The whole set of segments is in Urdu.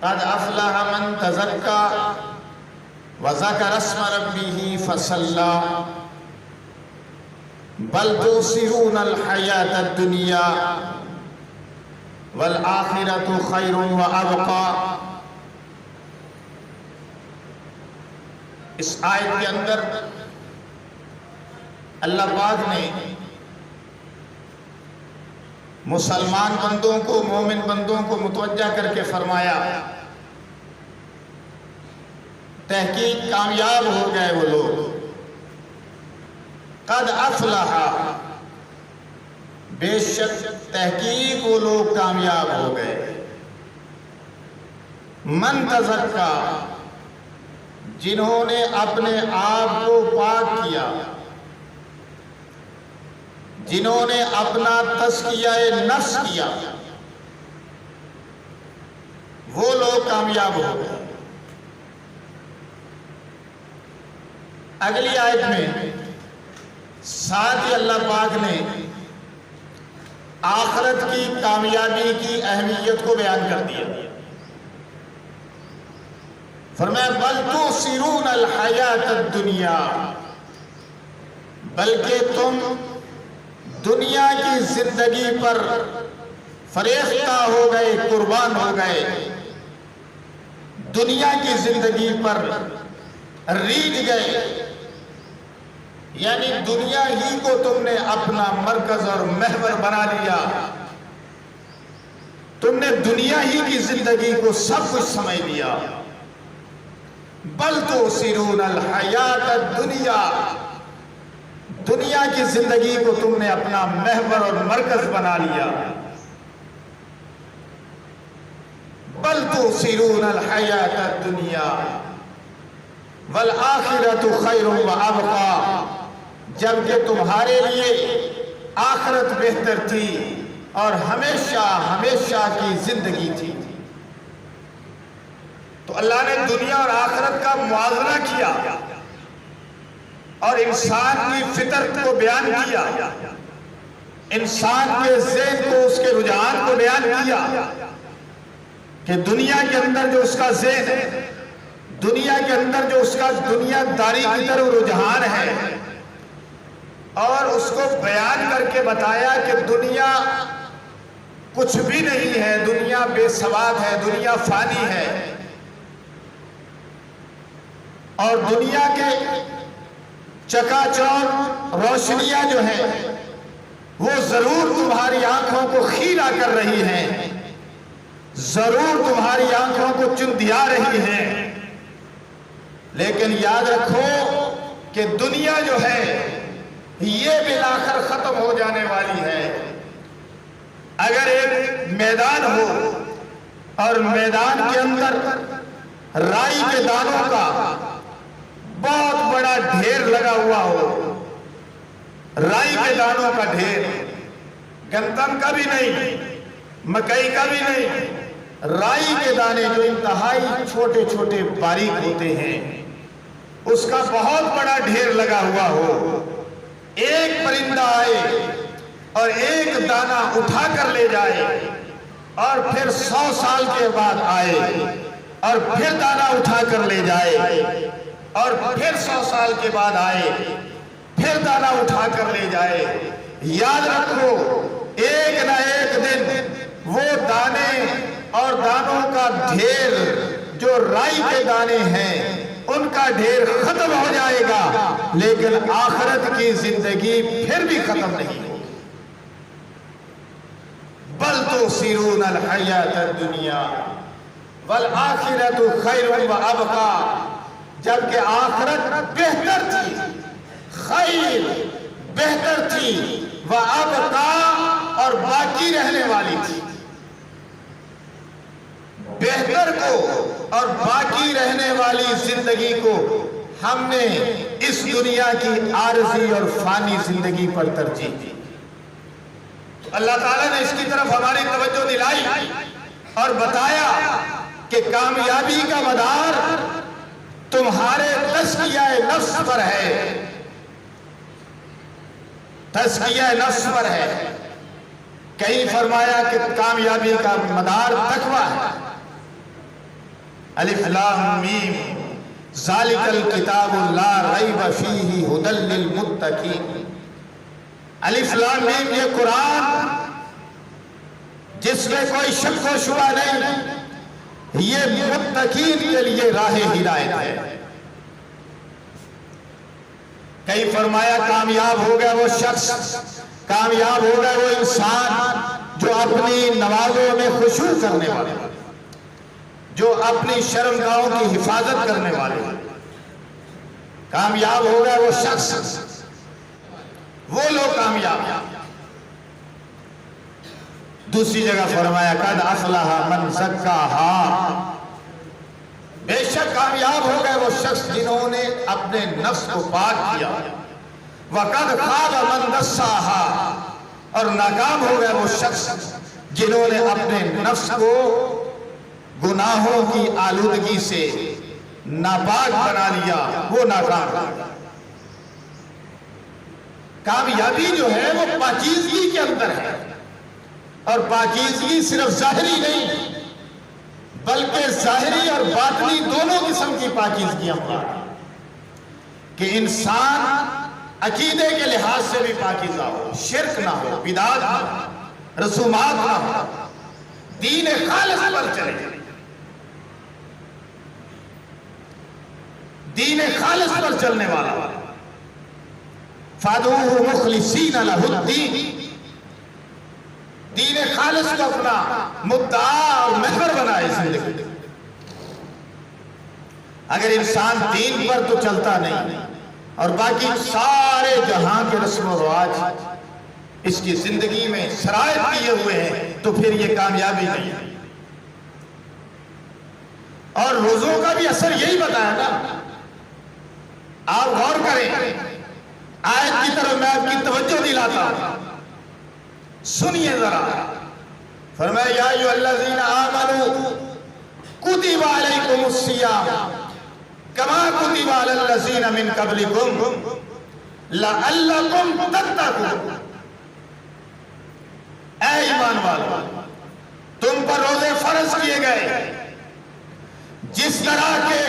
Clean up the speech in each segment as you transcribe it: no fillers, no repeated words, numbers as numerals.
قد افلح من تزکا وذکر اسم ربہ فصلی بل تؤثرون الحیاۃ الدنیا والآخرۃ خیر وابقی۔ اس آیت کے اندر اللہ پاک نے مسلمان بندوں کو، مومن بندوں کو متوجہ کر کے فرمایا تحقیق کامیاب ہو گئے وہ لوگ، قد افلح، بے شک تحقیق وہ لوگ کامیاب ہو گئے، من تزکا، جنہوں نے اپنے آپ کو پاک کیا، جنہوں نے اپنا تزکیہ نفس کیا، وہ لوگ کامیاب ہو گئے۔ اگلی آیت میں ساتھ ہی اللہ پاک نے آخرت کی کامیابی کی اہمیت کو بیان کر دیا، فرمایا بل تؤثرون الحیاۃ الدنیا، بلکہ تم دنیا کی زندگی پر فریفتہ ہو گئے، قربان ہو گئے، دنیا کی زندگی پر ریجھ گئے، یعنی دنیا ہی کو تم نے اپنا مرکز اور محور بنا لیا، تم نے دنیا ہی کی زندگی کو سب کچھ سمجھ لیا۔ بل تؤثرون الحیاۃ الدنیا، دنیا کی زندگی کو تم نے اپنا محور اور مرکز بنا لیا۔ بل تؤثرون الحیاۃ الدنیا والآخرۃ خیر وابقی، جبکہ تمہارے لیے آخرت بہتر تھی اور ہمیشہ ہمیشہ کی زندگی تھی۔ تو اللہ نے دنیا اور آخرت کا موازنہ کیا اور انسان کی فطرت کو بیان کیا، انسان کے ذہن کو، اس کے رجحان کو بیان کیا کہ دنیا کے اندر جو اس کا ذہن ہے، دنیا کے اندر جو اس کا دنیا داری کی طرف رجحان ہے، اور اس کو بیان کر کے بتایا کہ دنیا کچھ بھی نہیں ہے، دنیا بے ثبات ہے، دنیا فانی ہے، اور دنیا کے چکا چوند روشنیاں جو ہیں وہ ضرور تمہاری آنکھوں کو خیرہ کر رہی ہیں، ضرور تمہاری آنکھوں کو چندیا رہی ہیں، لیکن یاد رکھو کہ دنیا جو ہے یہ بالآخر ختم ہو جانے والی ہے۔ اگر ایک میدان ہو اور میدان کے اندر رائی کے دانوں کا بہت بڑا ڈھیر لگا ہوا ہو، رائی کے دانوں کا ڈھیر، گندم کا بھی نہیں، مکئی کا بھی نہیں، رائی کے دانے جو انتہائی چھوٹے چھوٹے باریک ہوتے ہیں، اس کا بہت بڑا ڈھیر لگا ہوا ہو، ایک پرندہ آئے اور ایک دانہ اٹھا کر لے جائے، اور پھر 100 سال کے بعد آئے اور پھر دانہ اٹھا کر لے جائے، اور پھر 100 سال کے بعد آئے، پھر دانہ اٹھا کر لے جائے، یاد رکھو ایک نہ ایک دن وہ دانے اور دانوں کا ڈھیر جو رائی کے دانے ہیں ان کا ڈھیر ختم ہو جائے گا، لیکن آخرت کی زندگی پھر بھی ختم نہیں ہوگی۔ بل تؤثرون الحیاۃ الدنیا والآخرۃ خیر وابقی، جبکہ آخرت بہتر تھی، خیر بہتر تھی، وابقی اور باقی رہنے والی تھی۔ بہتر کو اور باقی رہنے والی زندگی کو ہم نے اس دنیا کی عارضی اور فانی زندگی پر ترجیح دی۔ اللہ تعالیٰ نے اس کی طرف ہماری توجہ دلائی اور بتایا کہ کامیابی کا مدار تمہارے تزکیہ نفس پر ہے، تزکیہ نفس پر ہے۔ کہیں فرمایا کہ کامیابی کا مدار تقویٰ ہے، الف لام میم ذالک الکتاب لا ریب فیہ ھدی للمتقین۔ الف لام میم یہ قرآن جس میں کوئی شک و شبہ نہیں، یہ متقین کے لیے راہ ہدایت ہے۔ کئی فرمایا کامیاب ہو گیا وہ شخص، کامیاب ہو گیا وہ انسان جو اپنی نمازوں میں خشوع کرنے والے، جو اپنی شرمگاہوں کی حفاظت کرنے والے، کامیاب ہو گیا وہ شخص، وہ لوگ کامیاب ہیں۔ دوسری جگہ فرمایا قد افلح من زکاہا، بے شک کامیاب ہو گئے وہ شخص جنہوں نے اپنے نفس کو پاک کیا، وقد خاب من دساہا، اور ناکام ہو گئے وہ شخص جنہوں نے اپنے نفس کو گناہوں کی آلودگی سے ناپاک بنا لیا، وہ ناکام ہو گیا۔ کامیابی جو ہے وہ پاکیزگی کے اندر ہے، اور پاکیزگی صرف ظاہری نہیں بلکہ ظاہری اور باطنی دونوں قسم کی پاکیزگیاں ہیں، کہ انسان عقیدے کے لحاظ سے بھی پاکیزہ ہو، شرک نہ ہو، بدعت نہ ہو، رسومات نہ ہو، دین خالص پر چلے، دین خالص پر چلنے والا، فَادْعُوهُ مُخْلِصِينَ لَهُ الدِّينَ، دین خالص کو اپنا مدعا اور محور بنائے زندگی۔ اگر انسان دین پر تو چلتا نہیں اور باقی سارے جہاں کے رسم و رواج اس کی زندگی میں شرائط کیے ہوئے ہیں تو پھر یہ کامیابی نہیں ہے۔ اور روزوں کا بھی اثر یہی بتایا نا، آپ غور کریں، آیت کی طرف میں آپ کی توجہ دلاتا ہوں، سنیے ذرا۔ فرمایا یا ایھا الذین آمنوا کتب علیکم الصیام کما کتب علی الذین من قبلکم لعلکم تتقون۔ اے ایمان والو، تم پر روزے فرض کیے گئے جس طرح کے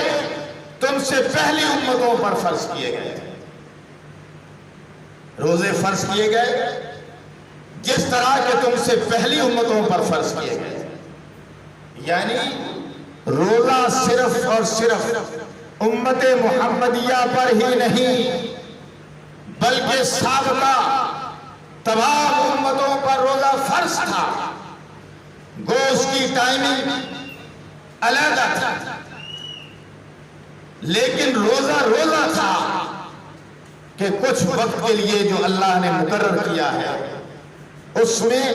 تم سے پہلی امتوں پر فرض کیے گئے تھے۔ روزے فرض کیے گئے جس طرح کے تم سے پہلی امتوں پر فرض کیے گئے، یعنی روزہ صرف اور صرف امت محمدیہ پر ہی نہیں بلکہ سابقہ تمام امتوں پر روزہ فرض تھا۔ گوشت کی ٹائمنگ علیحدہ تھا، لیکن روزہ روزہ تھا کہ کچھ وقت کے لیے جو اللہ نے مقرر کیا ہے اس میں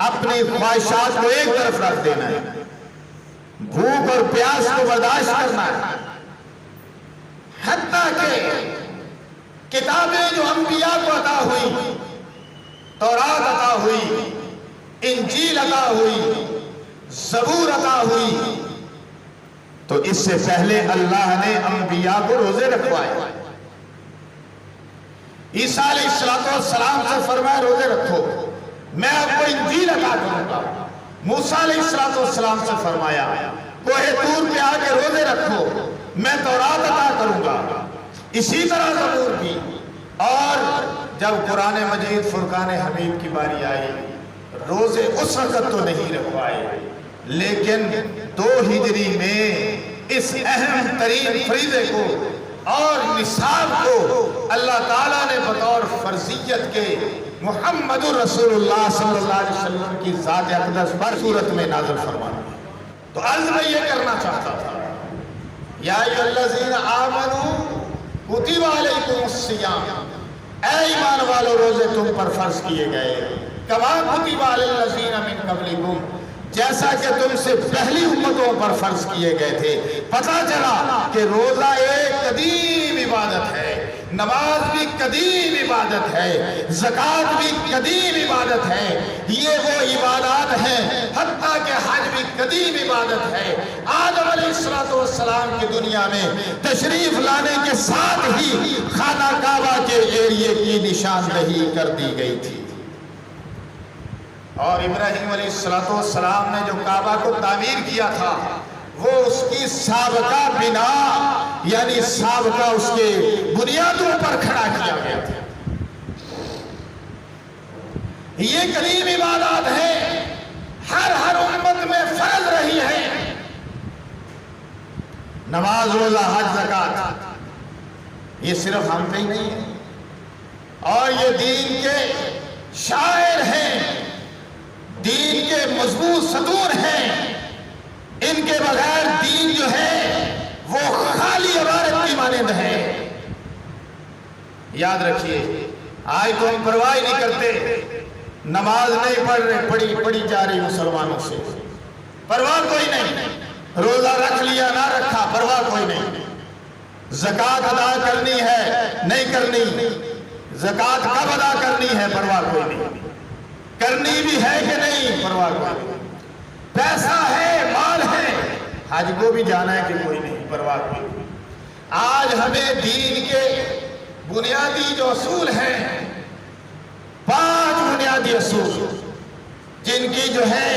اپنی خواہشات کو ایک طرف رکھ دینا ہے، بھوک اور پیاس کو برداشت کرنا ہے، حتیٰ کہ کتابیں جو انبیاء کو عطا ہوئی، تورات عطا ہوئی، انجیل عطا ہوئی، زبور عطا ہوئی، تو اس سے پہلے اللہ نے انبیاء کو روزے رکھوائے۔ عیسیٰ علیہ السلام سے فرمایا روزے رکھو، میں آپ کو انجیل عطا کروں گا۔ موسیٰ علیہ السلام سے فرمایا کوہ طور پہ آ کے روزے رکھو، میں تورات عطا کروں گا۔ اسی طرح زبور بھی، اور جب قرآن مجید فرقان حمید کی باری آئی، روزے اس وقت تو نہیں رکھوائے، لیکن 2 ہجری میں اس اہم ترین فریضے کو اور نصاب کو اللہ تعالیٰ نے بطور فرضیت کے محمد رسول اللہ صلی اللہ علیہ وسلم کی ذات اقدس پر صورت میں نازل فرمایا۔ تو عرض میں یہ کرنا چاہتا تھا، یا ایھا الذین آمنوا کتب علیکم الصیام، اے ایمان والو روزے تم پر فرض کیے گئے، کما کتب علی الذین من قبلکم، جیسا کہ تم سے پہلی امتوں پر فرض کیے گئے تھے۔ پتہ چلا کہ روزہ ایک قدیم عبادت ہے، نماز بھی قدیم عبادت ہے، زکوٰۃ بھی قدیم عبادت ہے، یہ وہ عبادات ہیں، حتیٰ کہ حج بھی قدیم عبادت ہے۔ آدم علیہ السلام کی دنیا میں تشریف لانے کے ساتھ ہی خانہ کعبہ کے ایریے کی نشاندہی کر دی گئی تھی، اور ابراہیم علیہ السلام نے جو کعبہ کو تعمیر کیا تھا وہ اس کی سابقہ بنا یعنی سابقہ اس کے بنیادوں پر کھڑا کیا گیا تھا۔ یہ کریم عبادات ہے، ہر امت میں فرض رہی ہے۔ نماز، روزہ، حج، زکوٰۃ، یہ صرف ہم پہ ہی نہیں ہے، اور یہ دین کے شاعر ہیں، دین کے مضبوط ستون ہیں۔ ان کے بغیر دین جو ہے وہ خالی عبارت کی مانند ہے۔ یاد رکھیے، آج تو ہم پرواہ نہیں کرتے، نماز نہیں پڑھ رہے، پڑھی جا رہی مسلمانوں سے، پرواہ کوئی نہیں۔ روزہ رکھ لیا نہ رکھا، پرواہ کوئی نہیں۔ زکوٰۃ ادا کرنی ہے نہیں کرنی، زکوٰۃ کب ادا کرنی ہے، پرواہ کوئی نہیں۔ کرنی بھی ہے کہ نہیں، پرواہ کوئی نہیں۔ پیسہ ہے، مال ہے، حج کو بھی جانا ہے کہ کوئی نہیں، پرواہ کوئی نہیں۔ آج ہمیں دین کے بنیادی جو اصول ہیں، 5 بنیادی اصول، جن کی جو ہے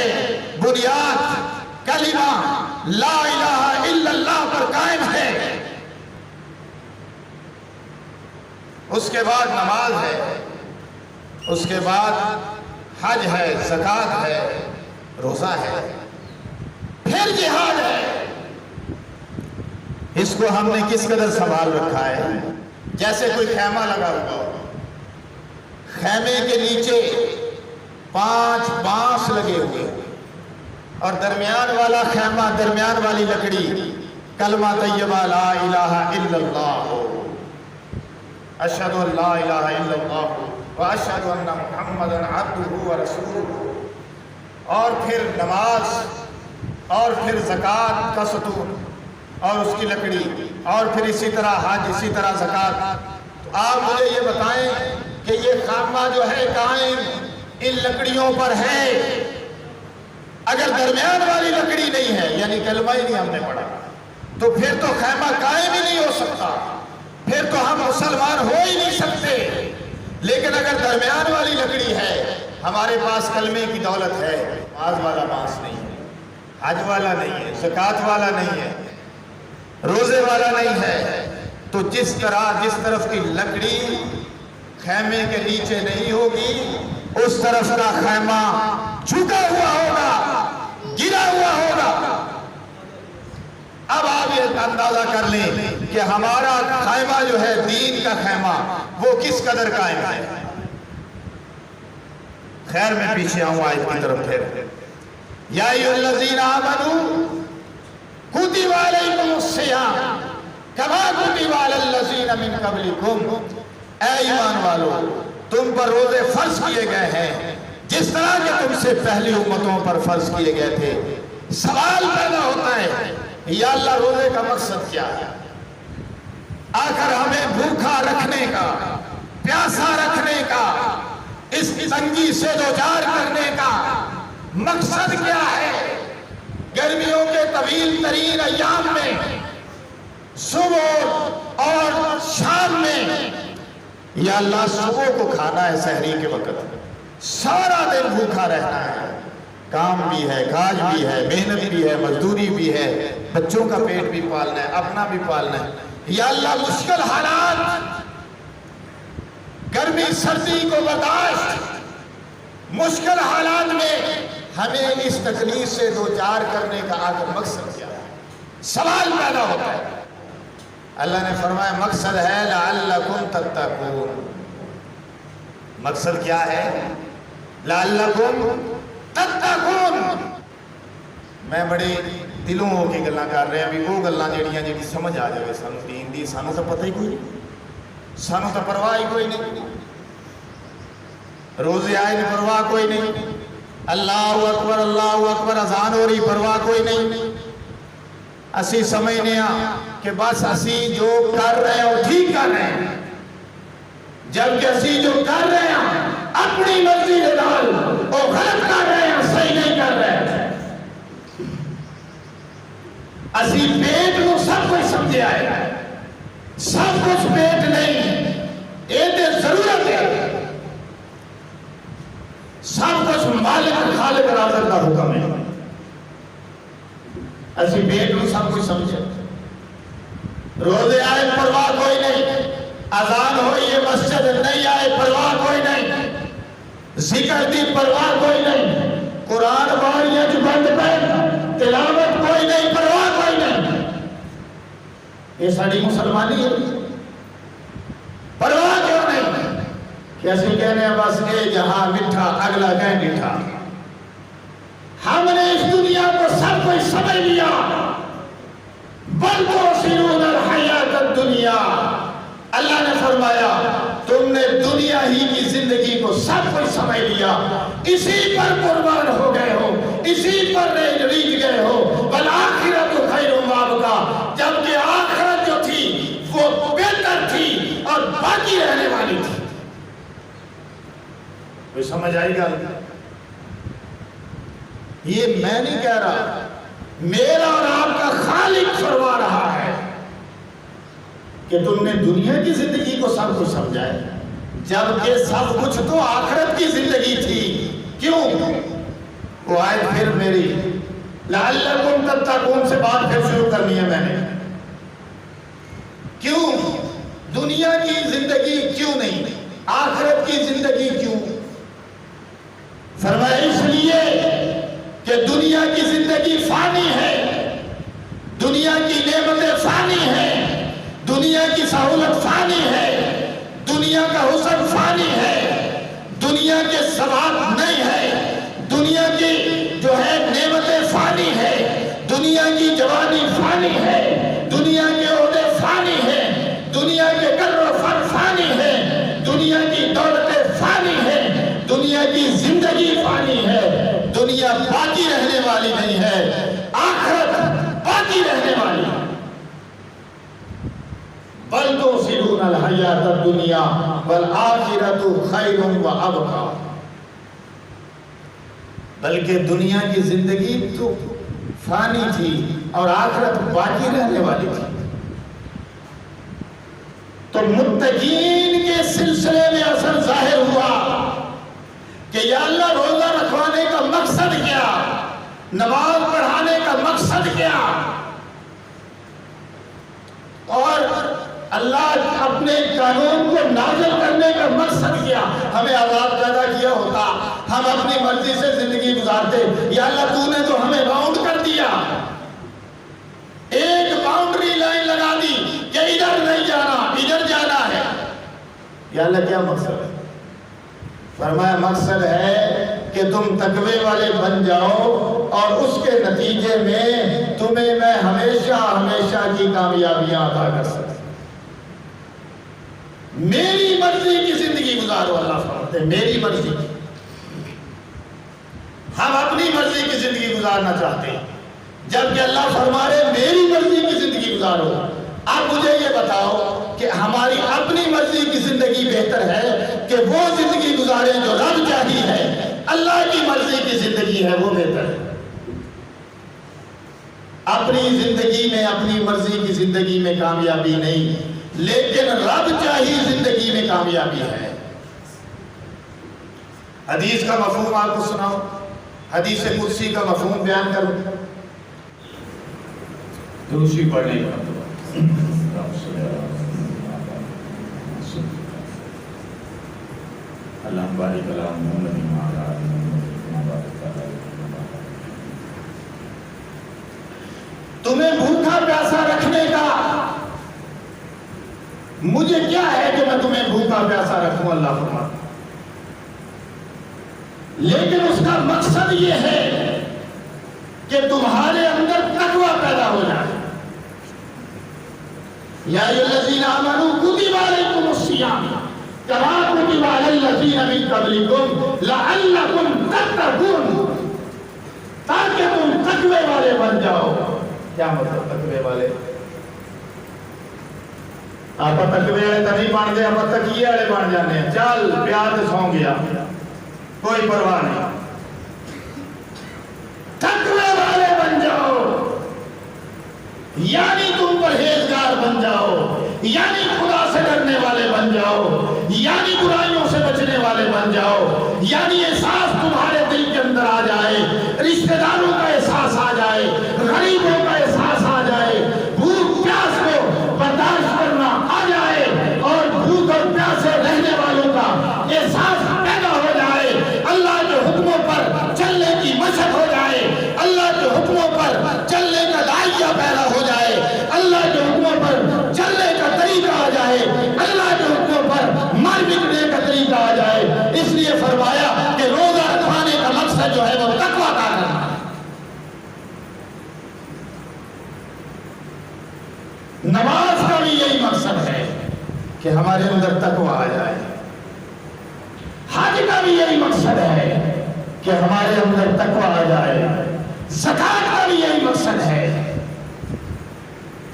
بنیاد کلمہ لا الہ الا اللہ پر قائم ہے، اس کے بعد نماز ہے، اس کے بعد حج ہے، زکوٰۃ ہے، روزہ ہے، پھر جہاد ہے۔ اس کو ہم نے کس قدر سنبھال رکھا ہے؟ جیسے کوئی خیمہ لگا ہوا ہو، خیمے کے نیچے 5 بانس لگے ہوئے، اور درمیان والا خیمہ، درمیان والی لکڑی کلمہ طیبہ لا الہ الا اللہ، اشہد ان لا الہ الا اللہ واشہد ان محمدا عبدہ ورسولہ، اور پھر نماز، اور پھر زکوٰۃ کا ستون اور اس کی لکڑی، اور پھر اسی طرح حج، اسی طرح زکوٰۃ۔ تو آپ مجھے یہ بتائیں کہ یہ خیمہ جو ہے قائم ان لکڑیوں پر ہے، اگر درمیان والی لکڑی نہیں ہے، یعنی کلمہ ہی نہیں ہم نے پڑھا، تو پھر تو خیمہ قائم ہی نہیں ہو سکتا، پھر تو ہم مسلمان ہو ہی نہیں سکتے۔ لیکن اگر درمیان والی لکڑی ہے، ہمارے پاس کلمے کی دولت ہے، نماز والا بانس نہیں ہے، حج والا نہیں ہے، زکوٰۃ والا نہیں ہے، روزے والا نہیں ہے، تو جس طرف کی لکڑی خیمے کے نیچے نہیں ہوگی، اس طرف کا خیمہ جھکا ہوا ہوگا، گرا ہوا ہوگا۔ اب آپ یہ اندازہ کر لیں کہ ہمارا خیمہ جو ہے، دین کا خیمہ، وہ کس قدر قائم ہے۔ خیر میں پیچھے آؤں آیت کی طرف پھر، یا ایھا الذین آمنوا کتب علیکم الصیام کما کتب علی الذین من قبلکم، اے ایمان والو، تم پر روزے فرض کیے گئے ہیں جس طرح کہ تم سے پہلی امتوں پر فرض کیے گئے تھے۔ سوال پیدا ہوتا ہے، یا اللہ روزے کا مقصد کیا ہے؟ آخر ہمیں بھوکا رکھنے کا، پیاسا رکھنے کا، اس تنگی سے دوچار کرنے کا مقصد کیا ہے؟ گرمیوں کے طویل ترین ایام میں، صبح اور شام میں، یا اللہ صبح کو کھانا ہے سحری کے وقت، سارا دن بھوکا رہنا ہے، کام بھی ہے، کاج بھی ہے، محنت بھی ہے، مزدوری بھی ہے، بچوں کا پیٹ بھی پالنا ہے، اپنا بھی پالنا ہے۔ یا اللہ مشکل حالات، گرمی سردی کو برداشت، مشکل حالات میں ہمیں اس تکلیف سے دوچار کرنے کا آخر مقصد کیا ہے؟ سوال پیدا ہوتا ہے۔ اللہ نے فرمایا مقصد ہے لعلکم تتقون۔ مقصد کیا ہے؟ لعلکم تتقون۔ میں بڑے دلوں ہو کے گلاں کر رہے ہیں، بھی وہ گلاں جڑی سمجھ آ جائے سانو دین دی، سانو تو پتہ ہی کوئی نہیں، سانو تو پرواہ ہی کوئی نہیں، روزے آئے نہیں پرواہ کوئی نہیں، اللہ اکبر اذان ہو رہی پرواہ کوئی نہیں۔ اسی سمجھنے ہاں کہ بس اسی جو کر رہے ہیں وہ ٹھیک کر رہے ہیں، جبکہ اسی جو کر رہے ہیں اپنی مرضی کے نال وہ غلط کر رہے ہیں، صحیح نہیں کر رہے ہیں۔ اسی پیٹ کو سب کچھ سمجھے آئے، سب کچھ پیٹ نہیں، یہ ضرورت ہے، سب کچھ مالک خالق رازق کا حکم ہے۔ اسی بیٹ میں سب کچھ سمجھے، روزے آئے پرواہ کوئی نہیں، اذان ہوئی یہ مسجد نہیں آئے پرواہ کوئی نہیں، ذکر دی پرواہ کوئی نہیں، قرآن باریاں جو بند پہ تلاوت کوئی نہیں، پرواہ کوئی نہیں، یہ ساری مسلمانی ہے، پرواہ کیوں نہیں؟ کیسے کہنے ہیں بس اے جہاں مٹھا اگلا کہیں مٹھا، ہم نے اس دنیا کو سب کوئی سمجھ لیا، بل تؤثرون الحیات الدنیا، اللہ نے فرمایا تم نے دنیا ہی کی زندگی کو سب کچھ سمجھ لیا، اسی پر قربان ہو گئے ہو، اسی پر ریچ گئے ہو، والآخرۃ خیر وابقیٰ، جبکہ آخرت جو تھی وہ بہتر تھی اور باقی رہنے والی تھی۔ کوئی سمجھ آئی گا؟ یہ میں نہیں کہہ رہا، میرا اور آپ کا خالق فرما رہا ہے کہ تم نے دنیا کی زندگی کو سب کچھ سمجھا ہے، جبکہ سب کچھ تو آخرت کی زندگی تھی۔ کیوں؟ وہ آئے پھر میری لعلکم تتقون سے بات پھر شروع کرنی ہے میں نے، کیوں دنیا کی زندگی کیوں نہیں، آخرت کی زندگی کیوں؟ فرمایا اس لیے کہ دنیا کی زندگی فانی ہے، دنیا کی نعمتیں فانی ہیں، دنیا کی سہولت فانی ہے، دنیا کا حسن فانی ہے، دنیا کے ثواب نہیں ہے، دنیا کی جو ہے نعمتیں فانی ہے، دنیا کی جوانی فانی ہے، دنیا کے عہدے فانی ہیں، دنیا کے کر و فر فانی ہے، دنیا کی دولتیں فانی ہیں، دنیا کی زندگی فانی ہے، دنیا باقی رہنے والی نہیں ہے، آخرت باقی رہنے والی ہے۔ بل تؤثرون الحیات الدنیا والآخرۃ خیر وابقیٰ، بلکہ دنیا کی زندگی تو فانی تھی اور آخرت باقی رہنے والی تھی۔ تو متقین کے سلسلے میں اثر ظاہر ہوا کہ یا اللہ روزہ رکھوانے کا مقصد کیا، نماز پڑھانے کا مقصد کیا، اور اللہ اپنے قانون کو نازل کرنے کا مقصد کیا۔ ہمیں آزاد پیدا کیا ہوتا، ہم اپنی مرضی سے زندگی گزارتے، یا اللہ تو نے تو ہمیں باؤنڈ کر دیا، ایک باؤنڈری لائن لگا دی کہ ادھر نہیں جانا، ادھر جانا ہے۔ یا اللہ کیا مقصد ہے؟ فرمایا مقصد ہے کہ تم تقوی والے بن جاؤ اور اس کے نتیجے میں تمہیں میں ہمیشہ ہمیشہ کی کامیابیاں عطا کر سکتا، میری مرضی کی زندگی گزارو۔ اللہ فرماتے ہیں میری مرضی کی، ہم اپنی مرضی کی زندگی گزارنا چاہتے ہیں، جبکہ اللہ فرما رہے میری مرضی کی زندگی گزارو۔ اب مجھے یہ بتاؤ کہ ہماری اپنی مرضی کی زندگی بہتر ہے کہ وہ زندگی گزارے جو رب چاہیے ہے، اللہ کی مرضی کی زندگی ہے وہ بہتر ہے؟ اپنی زندگی میں اپنی مرضی کی زندگی میں کامیابی نہیں، لیکن رب چاہیے زندگی میں کامیابی ہے۔ حدیث کا مفہوم آپ کو سناؤ، حدیث قدسی کا مفہوم بیان کروں، دوسری پڑھنے کا اللہ بارک اللہ محمد تمہیں بھوکا پیاسا رکھنے کا مجھے کیا ہے کہ میں تمہیں بھوکا پیاسا رکھوں، اللہ فرماتا، لیکن اس کا مقصد یہ ہے کہ تمہارے اندر تقوی پیدا ہو جائے۔ یا ایھا الذین آمنوا کتب علیکم الصیام کما کتب علی الذین من قبلکم لعلکم تتقون، تاکہ تم تقوی والے بن جاؤ۔ کیا مطلب تقوی والے؟ آپ تقوی والے تو نہیں بن گئے، آپ تقیے والے بن جانے ہیں، چل پیار سے سو گیا کوئی پرواہ نہیں، تقوی والے بن جاؤ، یعنی تم پرہیزگار بن جاؤ، یعنی خدا سے ڈرنے والے بن جاؤ، یعنی برائیوں سے بچنے والے بن جاؤ، یعنی احساس تمہارے دل کے اندر آ جائے، رشتہ داروں کا احساس آ جائے، غریبوں کا رویہ پیدا ہو جائے، اللہ کے حکموں پر چلنے کا طریقہ آ جائے، اللہ کے حکموں پر مر مٹنے کا طریقہ آ جائے۔ اس لیے فرمایا کہ روزہ رکھوانے کا مقصد جو ہے وہ تقویٰ کا کرنا ہے۔ نماز کا بھی یہی مقصد ہے کہ ہمارے اندر تقویٰ آ جائے، حج کا بھی یہی مقصد ہے کہ ہمارے اندر تقویٰ آ جائے، زکوٰۃ کا بھی یہی مقصد ہے۔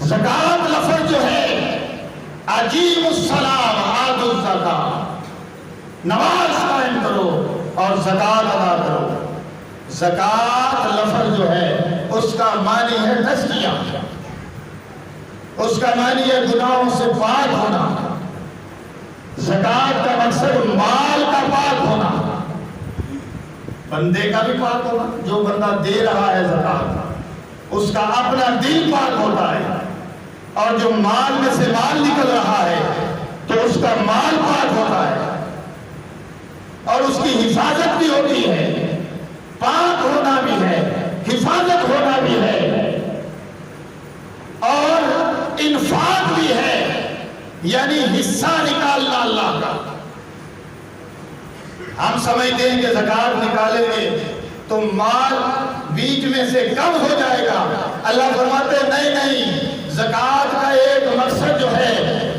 زکوٰۃ لفظ جو ہے اقیموا الصلاۃ وآتوا الزکاۃ، نماز قائم کرو اور زکوٰۃ ادا کرو۔ زکوٰۃ لفظ جو ہے اس کا معنی ہے تزکیہ، اس کا معنی ہے گناہوں سے پاک ہونا۔ زکوٰۃ کا مقصد مال کا پاک ہونا، بندے کا بھی پاک ہونا، جو بندہ دے رہا ہے زکوٰۃ اس کا اپنا دل پاک ہوتا ہے، اور جو مال میں سے مال نکل رہا ہے تو اس کا مال پاک ہوتا ہے، اور اس کی حفاظت بھی ہوتی ہے، پاک ہونا بھی ہے، حفاظت ہونا بھی ہے، اور انفاق بھی ہے، یعنی حصہ نکالنا اللہ کا۔ ہم سمجھتے ہیں کہ زکوٰۃ نکالیں گے تو مال بیچ میں سے کم ہو جائے گا، اللہ فرماتے ہیں نہیں نہیں، زکوٰۃ کا ایک مقصد جو ہے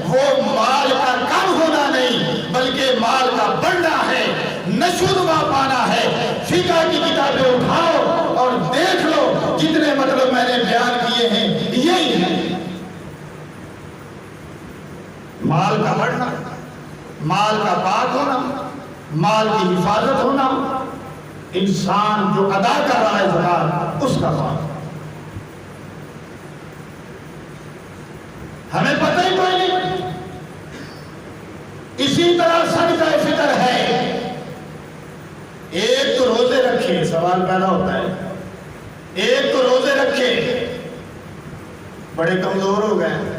وہ مال کا کم ہونا نہیں بلکہ مال کا بڑھنا ہے، نشوونما پانا ہے۔ فقہ کی کتابیں اٹھاؤ اور دیکھ لو جتنے مطلب میں نے بیان کیے ہیں یہی ہے، مال کا بڑھنا، مال کا پاک ہونا، مال کی حفاظت ہونا، انسان جو ادا کر رہا ہے زکوٰۃ اس کا پاک۔ ہمیں پتہ ہی کوئی نہیں۔ اسی طرح صدقہ فطر ہے، ایک تو روزے رکھے، سوال پیدا ہوتا ہے، ایک تو روزے رکھے بڑے کمزور ہو گئے،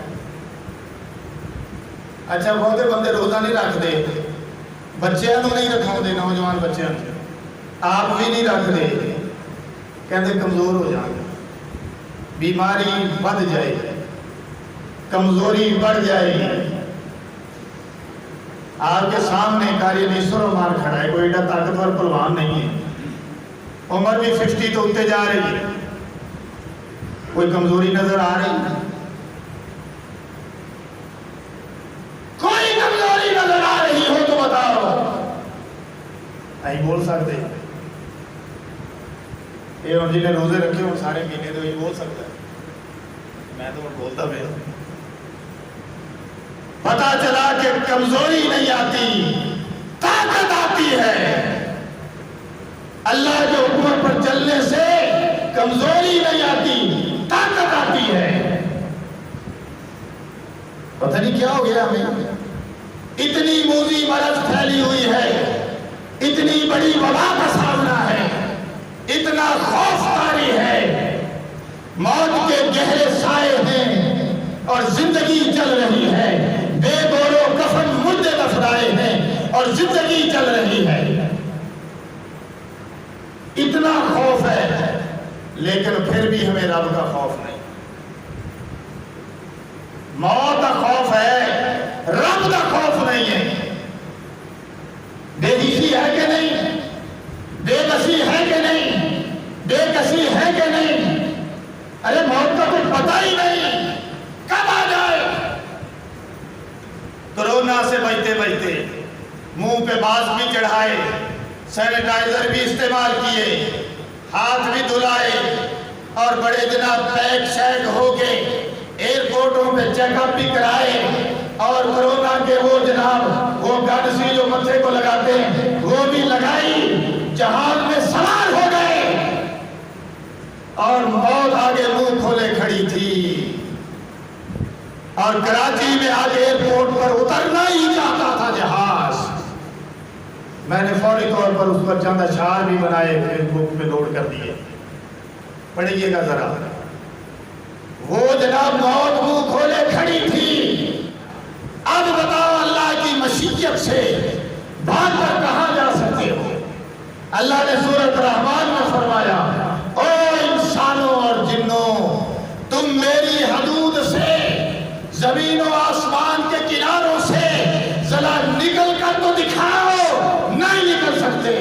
اچھا بہت بندے روزہ نہیں رکھتے، بچیاں تو نہیں رکھاؤ دے، نوجوان بچیاں آپ بھی نہیں رکھ دے، کہتے کمزور ہو جائیں، بیماری بڑھ جائے، کمزوری بڑھ جائے۔ آپ کے سامنے قاری نیسر عمار کھڑا ہے، کوئی ایڈا طاقتور پہلوان نہیں ہے، عمر بھی 50 تو اٹھتے جا رہی ہے، کوئی کمزوری نظر آ رہی ہے؟ کوئی کمزوری نظر آ رہی ہو تو بتاؤ، نہیں بول سکتے۔ یہ اور جنہیں روزے رکھے ہوں سارے مہینے تو یہ بول سکتا ہے، میں تو بولتا بھی ہوں۔ پتا چلا کہ کمزوری نہیں آتی، طاقت آتی ہے۔ اللہ کے حکم پر چلنے سے کمزوری نہیں آتی، طاقت آتی ہے۔ پتہ نہیں کیا ہو گیا ہمیں، اتنی موذی مرض پھیلی ہوئی ہے، اتنی بڑی وبا کا سامنا ہے، اتنا خوف طاری ہے، موت کے گہرے سائے ہیں اور زندگی چل رہی ہے، بے گور و کفن مردے دفنائے ہیں اور زندگی چل رہی ہے، اتنا خوف ہے، لیکن پھر بھی ہمیں رب کا خوف نہیں، موت کا خوف ہے، رب کا خوف نہیں ہے۔ بے حسی ہے کہ نہیں، بے بسی ہے کہ نہیں، بے کسی ہے کہ نہیں؟ ارے موت کا کچھ پتہ ہی نہیں کب آ جائے۔ کرونا سے بچتے بچتے منہ پہ ماسک بھی چڑھائے، سینیٹائزر بھی استعمال کیے، ہاتھ بھی دھلائے، اور بڑے جناب پیک شیک ہو کے ایئرپورٹوں پہ چیک اپ بھی کرائے، اور کرونا کے وہ جناب وہ گن سی جو متھے کو لگاتے ہیں وہ بھی لگائی، جہاز میں سوار ہو گئے، اور موت آگے منہ کھولے کھڑی تھی، اور کراچی میں آج ایئرپورٹ پر اترنا ہی چاہتا تھا جہاز۔ میں نے فوری طور پر اس پر چند اشعار بھی بنائے، فیس بک پہ لوڈ کر دیے، پڑھیے گا ذرا۔ وہ جناب موت منہ کھولے کھڑی تھی، اب بتاؤ اللہ کی مشیت سے بھاگ کر کہاں جا سکتے ہو؟ اللہ نے سورۃ الرحمن میں فرمایا، او انسانوں اور جنوں، تم زمین و آسمان کے کناروں سے ذرا نکل کر تو دکھاؤ، نہیں نکل سکتے۔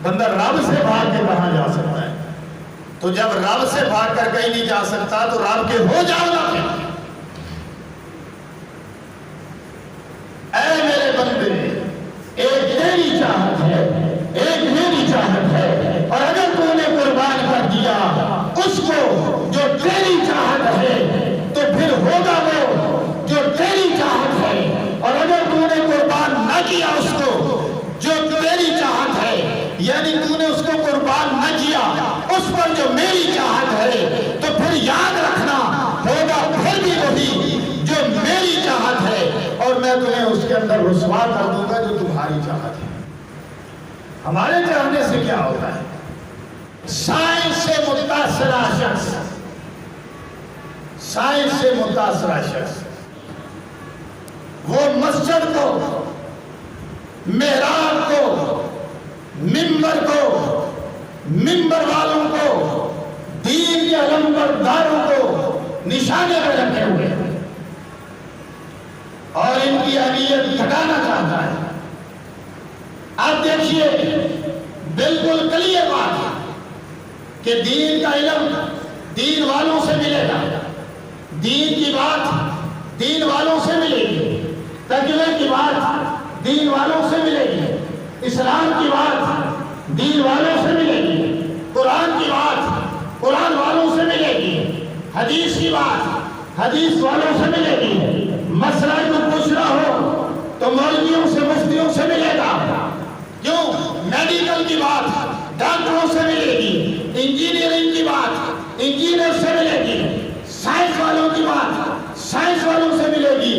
بندہ رب سے بھاگ کے کہاں جا سکتا ہے؟ تو جب رب سے بھاگ کر کہیں نہیں جا سکتا تو رب کے ہو جاؤ نا پھر۔ اے میرے بندے، ایک تیری چاہت ہے، ایک میری چاہت ہے، اور اگر تو نے قربان کر دیا اس کو جو تیری چاہت ہے تو پھر ہوگا وہ جو تیری چاہت ہے، اور اگر تو نے قربان نہ کیا اس کو جو تیری چاہت ہے، یعنی تو نے اس کو قربان نہ کیا اس پر جو میری چاہت ہے، تو پھر یاد رکھنا ہوگا پھر بھی وہی جو میری چاہت ہے، اور میں تمہیں اس کے اندر رسوا کر دوں گا جو تمہاری چاہت ہے۔ ہمارے چاہنے سے کیا ہوتا ہے؟ سائنس سے متاثرہ شخص، سائنس سے متاثرہ شخص وہ مسجد کو، محراب کو، ممبر کو، ممبر والوں کو، دین کے علمبرداروں کو نشانے پر رکھے ہوئے اور ان کی اہمیت گھٹانا چاہتا ہے۔ آپ دیکھیے بالکل کلیئر بات ہے کہ دین کا علم دین والوں سے ملے گا، دین کی بات دین والوں سے ملے گی، تقوی کی بات دین والوں سے ملے گی، اسلام کی بات دین والوں سے ملے گی، قرآن کی بات قرآن والوں سے ملے گی، حدیث کی بات حدیث والوں سے ملے گی، مسئلہ کو پوچھنا ہو تو مولویوں سے مفتیوں سے ملے گا، کیوں؟ میڈیکل کی بات ڈاکٹروں سے ملے گی، انجینئرنگ کی بات انجینئر سے ملے گی، سائنس والوں کی بات سائنس والوں سے ملے گی۔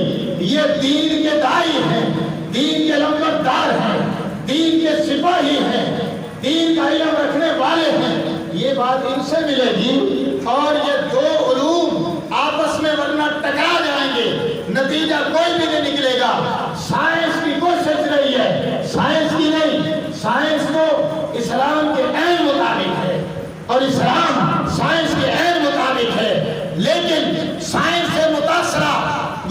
یہ دین کے دائی ہیں، دین کے علمبردار ہیں، دین کے سپاہی ہیں، دین کا علم رکھنے والے ہیں، یہ بات ان سے ملے گی، اور یہ دو علوم آپس میں ورنہ ٹکرا جائیں گے، نتیجہ کوئی بھی نہیں نکلے گا۔ سائنس کی کوشش رہی ہے، سائنس کی نہیں، سائنس کو اسلام کے عین مطابق ہے اور اسلام سائنس کے عین مطابق ہے، لیکن سائنس سے متاثرہ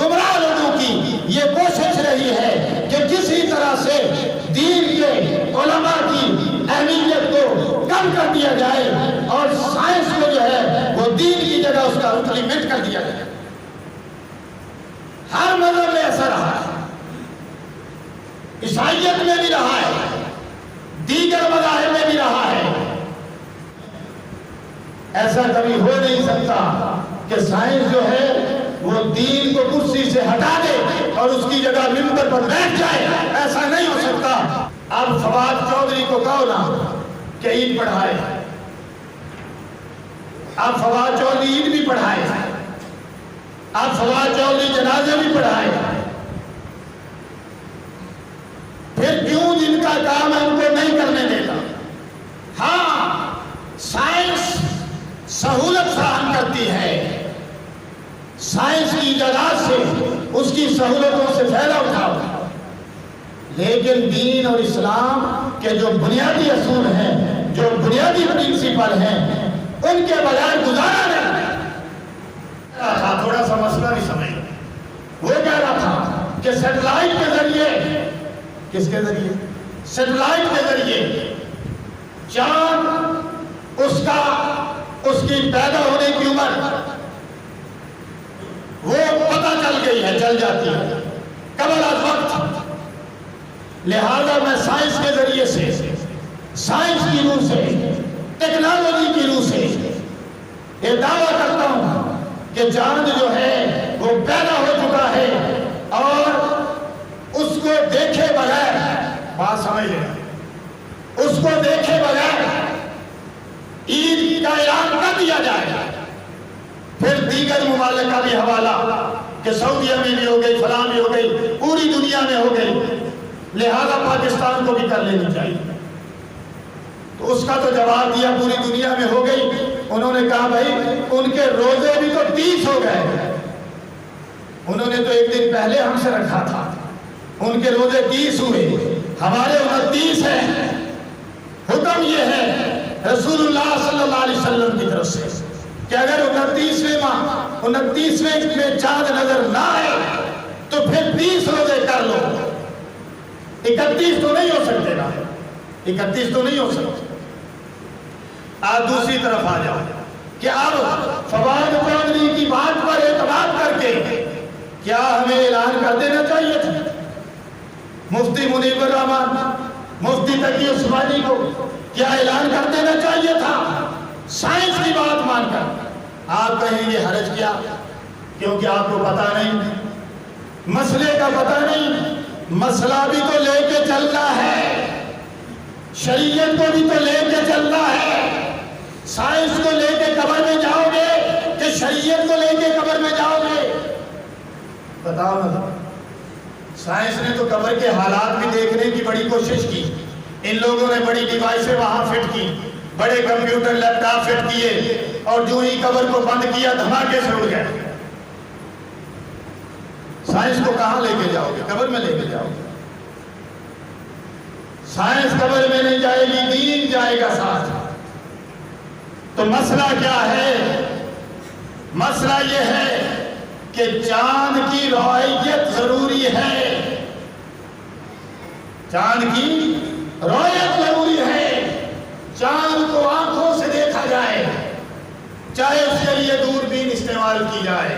گمراہ لوگوں کی یہ کوشش رہی ہے کہ کسی طرح سے دین کے علماء کی اہمیت کو کم کر دیا جائے اور سائنس کو جو ہے وہ دین کی جگہ اس کا امپلیمنٹ کر دیا جائے۔ ہر مذہب میں ایسا رہا ہے، عیسائیت میں بھی رہا ہے، دیگر مذاہب میں بھی رہا ہے۔ ایسا کبھی ہو نہیں سکتا کہ سائنس جو ہے وہ دین کو کرسی سے ہٹا دے اور اس کی جگہ ممبر پر بیٹھ جائے، ایسا نہیں ہو سکتا۔ اب فواد چودھری کو کہو نا کہ عید پڑھائے، اب فواد چودھری عید بھی پڑھائے، اب فواد چودھری جنازے بھی پڑھائے، پھر کیوں جن کا کام ہے ان کو نہیں کرنے دیتا؟ ہاں، سائنس سہولت فراہم کرتی ہے، سائنس کی ایجادات سے اس کی سہولتوں سے فائدہ اٹھاؤ، لیکن دین اور اسلام کے جو بنیادی اصول ہیں، جو بنیادی پرنسپل ہیں، ان کے بغیر گزارا نہیں۔ تھوڑا سا مسئلہ بھی سمجھ، وہ کہہ رہا تھا کہ سیٹلائٹ کے ذریعے، کس کے ذریعے؟ سیٹلائٹ کے ذریعے چاند اس کی پیدا ہونے کی عمر وہ پتہ چل گئی ہے، چل جاتی ہے قبل از وقت، لہذا میں سائنس کے ذریعے سے، سائنس کی روح سے، ٹیکنالوجی کی روح سے یہ دعویٰ کرتا ہوں کہ چاند جو ہے وہ پیدا ہو چکا ہے، اور اس کو دیکھے بغیر، بات سمجھ لیں، اس کو دیکھے بغیر عید کا اعلان کر دیا جائے، پھر دیگر ممالک کا بھی حوالہ کہ سعودیہ میں بھی ہو گئی، فلاں بھی ہو گئی، پوری دنیا میں ہو گئی، لہذا پاکستان کو بھی کر لینی چاہیے۔ تو اس کا تو جواب دیا پوری دنیا میں ہو گئی، انہوں نے کہا بھائی ان کے روزے بھی تو 30 ہو گئے، انہوں نے تو ایک دن پہلے ہم سے رکھا تھا، ان کے روزے 30 ہوئے، ہمارے 29 ہیں۔ حکم یہ ہے رسول اللہ صلی اللہ علیہ وسلم کی طرف سے کہ اگر 29ویں میں چاند نظر نہ آئے تو پھر 30 روزے کر لو. 31 تو نہیں ہو سکتے نا, 31 تو نہیں ہو سکتے. آپ دوسری طرف آ جاؤ کہ اب فواد چودھری کی بات پر اعتماد کر کے کیا ہمیں اعلان کر دینا چاہیے تھا مفتی منیب الرحمان, مفتی تقی عثمانی کو کیا اعلان کر دینا چاہیے تھا سائنس کی بات مان کر؟ آپ کہیں گے حرج کیا, کیونکہ آپ کو پتہ نہیں, مسئلے کا پتہ نہیں. مسئلہ بھی تو لے کے چلنا ہے, شریعت کو بھی تو لے کے چلنا ہے. سائنس کو لے کے قبر میں جاؤ گے کہ شریعت کو لے کے قبر میں جاؤ گے؟ بتاؤ نا. سائنس نے تو قبر کے حالات بھی دیکھنے کی بڑی کوشش کی. ان لوگوں نے بڑی ڈیوائسیں وہاں فٹ کی, بڑے کمپیوٹر لیپ ٹاپ فٹ کیے, اور جو ہی قبر کو بند کیا دھماکے سے اڑ گئے. سائنس کو کہاں لے کے جاؤ گے؟ قبر میں لے کے جاؤ گے. سائنس قبر میں نہیں جائے گی, دین جائے گا ساتھ. تو مسئلہ کیا ہے؟ مسئلہ یہ ہے کہ چاند کی رؤیت ضروری ہے, چاند کی رؤیت ضروری ہے. چاند کو آنکھوں سے دیکھا جائے, چاہے اس کے لیے دوربین استعمال کی جائے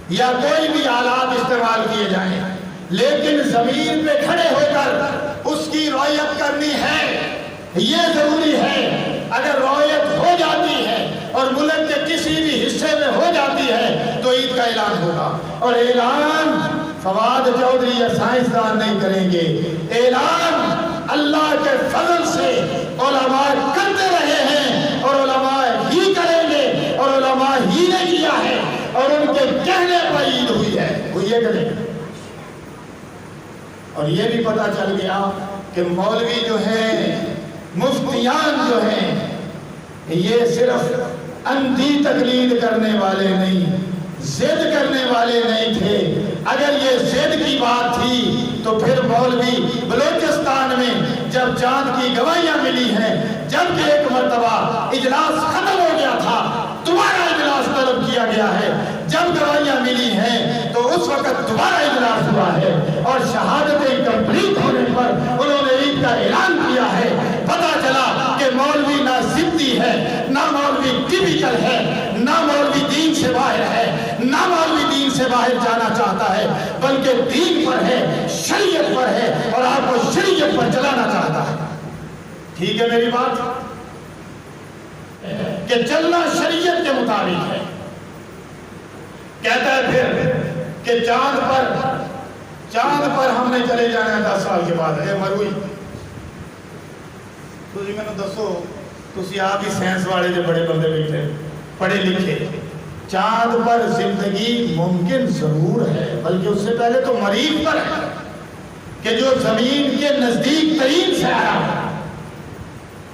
یا کوئی بھی آلات استعمال کیے جائیں, لیکن زمین پہ کھڑے ہو کر اس کی رؤیت کرنی ہے, یہ ضروری ہے. اگر رؤیت ہو جاتی ہے اور ملک کے کسی بھی حصے میں ہو جاتی ہے تو عید کا اعلان ہوگا, اور اعلان فواد چودھری یا سائنسدان نہیں کریں گے. اعلان اللہ کے فضل سے علماء کرتے رہے ہیں, اور علماء ہی کریں گے, اور علماء ہی نے کیا ہے, اور ان کے کہنے پر عید ہوئی ہے, وہ یہ کریں گے. اور یہ بھی پتہ چل گیا کہ مولوی جو ہیں, مفتیان جو ہیں, یہ صرف اندھی تقلید کرنے والے نہیں, ضد کرنے والے نہیں تھے. اگر یہ ضد کی بات تھی تو پھر مولوی بلوچستان میں جب چاند کی گواہیاں ملی ہیں, جب کہ ایک مرتبہ اجلاس ختم ہو گیا تھا, دوبارہ اجلاس طلب کیا گیا ہے. جب گواہیاں ملی ہیں تو اس وقت دوبارہ اجلاس ہوا ہے, اور شہادتیں کمپلیٹ ہونے پر انہوں نے عید کا اعلان کیا ہے. پتہ چلا کہ مولوی نہ ضدی ہے, نہ مولوی ٹیپیکل ہے, نہ مولوی دین سے باہر ہے, نہ مولوی دین سے باہر جانا چاہتا ہے, بلکہ دین پر ہے, شریعت پر ہے, اور آپ کو شریعت پر چلانا چاہتا ہے. ٹھیک ہے میری بات, کہ چلنا شریعت کے مطابق ہے. کہتا ہے پھر کہ چاند پر ہم نے چلے جانا ہے 10 سال کے بعد. اے مروئی تسی میں نے دسو, تسی آپ ہی سائنس والے جو بڑے بندے بیٹھے پڑھے لکھے, چاند پر زندگی ممکن ضرور ہے, بلکہ اس سے پہلے تو مریخ پر ہے کہ جو زمین کے نزدیک ترین سیارہ ہے.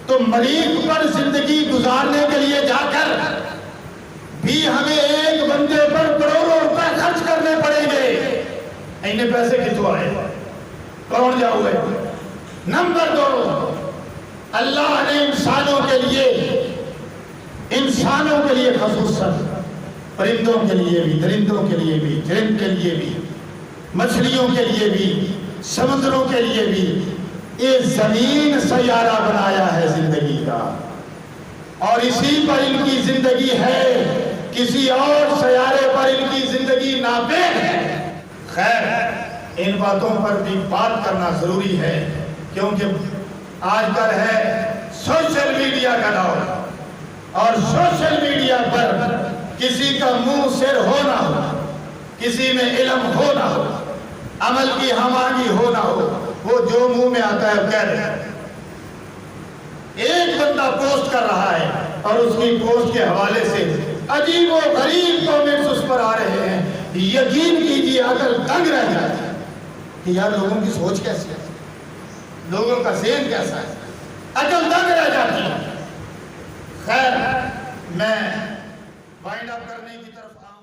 تو مریخ پر زندگی گزارنے کے لیے جا کر بھی ہمیں ایک بندے پر کروڑوں روپے خرچ کرنے پڑیں گے. اینے پیسے کتوں آئے, کون جاؤ گے؟ نمبر 2, اللہ نے انسانوں کے لیے خصوصاً پرندوں کے لیے بھی, درندوں کے لیے بھی, جرند کے لیے بھی, مچھلیوں کے لیے بھی, سمندروں کے لیے بھی یہ زمین سیارہ بنایا ہے زندگی کا, اور اسی پر ان کی زندگی ہے, کسی اور سیارے پر ان کی زندگی ناپید ہے. خیر, ان باتوں پر بھی بات کرنا ضروری ہے, کیونکہ آج کل ہے سوشل میڈیا کا دور, اور سوشل میڈیا پر کسی کا منہ سر ہو نہ ہو, کسی میں علم ہو نہ ہو, عمل کی ہم آہنگی ہو نہ ہو, وہ جو منہ میں آتا ہے کہہ رہے ہیں. ایک بندہ پوسٹ کر رہا ہے اور اس کی پوسٹ کے حوالے سے عجیب و غریب کامنٹس اس پر آ رہے ہیں, یقین کیجیے عقل دنگ رہ جاتی ہے کہ یار لوگوں کی سوچ کیسی ہے, لوگوں کا ذہن کیسا ہے, عقل دنگ رہ جاتی ہے. خیر, میں وائنڈ اپ کرنے کی طرف آؤں.